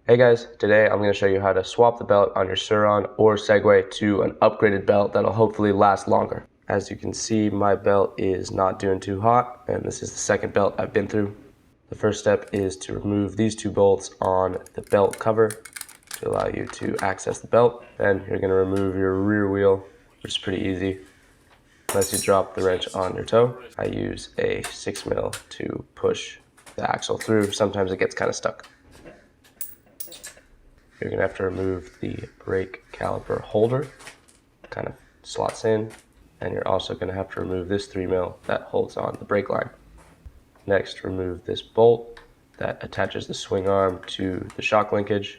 Hey guys, today I'm going to show you how to swap the belt on your Sur-Ron or Segway to an upgraded belt that'll hopefully last longer. As you can see, my belt is not doing too hot, and this is the second belt I've been through. The first step is to remove these two bolts on the belt cover to allow you to access the belt. Then you're going to remove your rear wheel, which is pretty easy. Unless you drop the wrench on your toe. I use a 6mm to push the axle through. Sometimes it gets kind of stuck. You're going to have to remove the brake caliper holder, kind of slots in, and you're also going to have to remove this 3mm that holds on the brake line. Next, remove this bolt that attaches the swing arm to the shock linkage.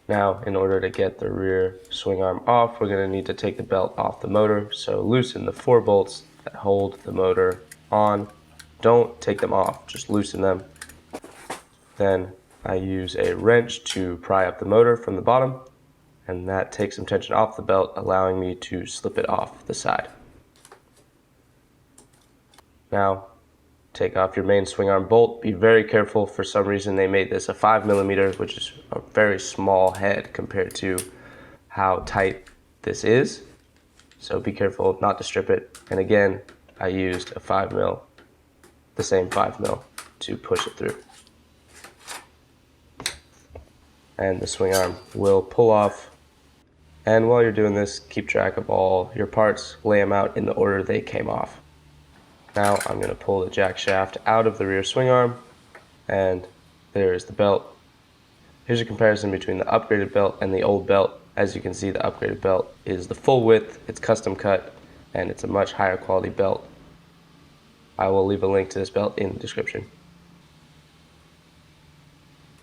Now, in order to get the rear swing arm off, we're going to need to take the belt off the motor, so loosen the 4 bolts that hold the motor on. Don't take them off, just loosen them. Then I use a wrench to pry up the motor from the bottom, and that takes some tension off the belt, allowing me to slip it off the side. Now, take off your main swing arm bolt. Be very careful. For some reason they made this a 5mm, which is a very small head compared to how tight this is. So be careful not to strip it. And again, I used a 5mm, the same 5mm, to push it through. And the swing arm will pull off. And while you're doing this, keep track of all your parts, lay them out in the order they came off. Now I'm going to pull the jack shaft out of the rear swing arm, and there is the belt. Here's a comparison between the upgraded belt and the old belt. As you can see, the upgraded belt is the full width, it's custom cut, and it's a much higher quality belt. I will leave a link to this belt in the description.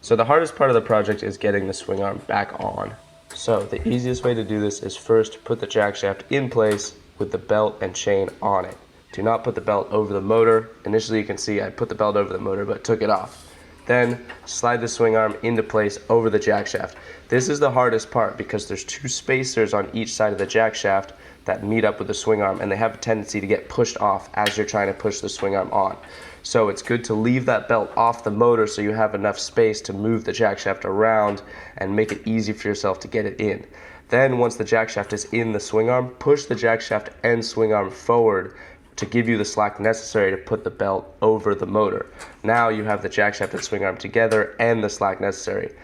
So the hardest part of the project is getting the swing arm back on. So the easiest way to do this is first put the jack shaft in place with the belt and chain on it. Do not put the belt over the motor. Initially you can see I put the belt over the motor but took it off. Then slide the swing arm into place over the jack shaft. This is the hardest part because there's 2 spacers on each side of the jack shaft that meet up with the swing arm, and they have a tendency to get pushed off as you're trying to push the swing arm on. So it's good to leave that belt off the motor so you have enough space to move the jack shaft around and make it easy for yourself to get it in. Then once the jack shaft is in the swing arm, push the jack shaft and swing arm forward to give you the slack necessary to put the belt over the motor. Now you have the jack shaft and swing arm together and the slack necessary.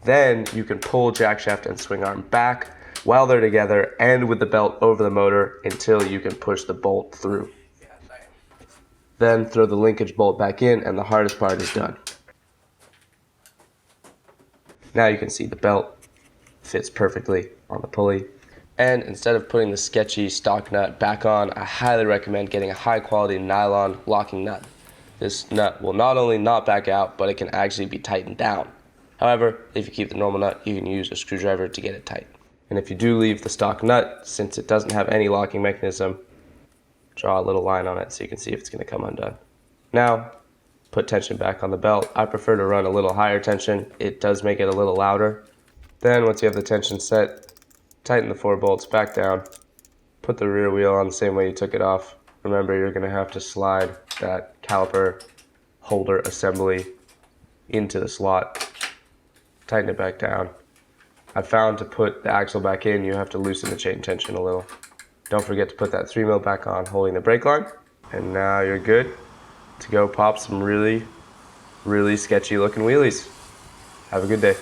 Then you can pull jack shaft and swing arm back while they're together and with the belt over the motor until you can push the bolt through. Then throw the linkage bolt back in and the hardest part is done. Now you can see the belt fits perfectly on the pulley. And instead of putting the sketchy stock nut back on, I highly recommend getting a high quality nylon locking nut. This nut will not only not back out, but it can actually be tightened down. However, if you keep the normal nut, you can use a screwdriver to get it tight. And if you do leave the stock nut, since it doesn't have any locking mechanism, draw a little line on it so you can see if it's going to come undone. Now, put tension back on the belt. I prefer to run a little higher tension. It does make it a little louder. Then once you have the tension set, tighten the 4 bolts back down. Put the rear wheel on the same way you took it off. Remember, you're going to have to slide that caliper holder assembly into the slot. Tighten it back down. I found to put the axle back in, you have to loosen the chain tension a little. Don't forget to put that 3mm back on holding the brake line. And now you're good to go pop some really, really sketchy looking wheelies. Have a good day.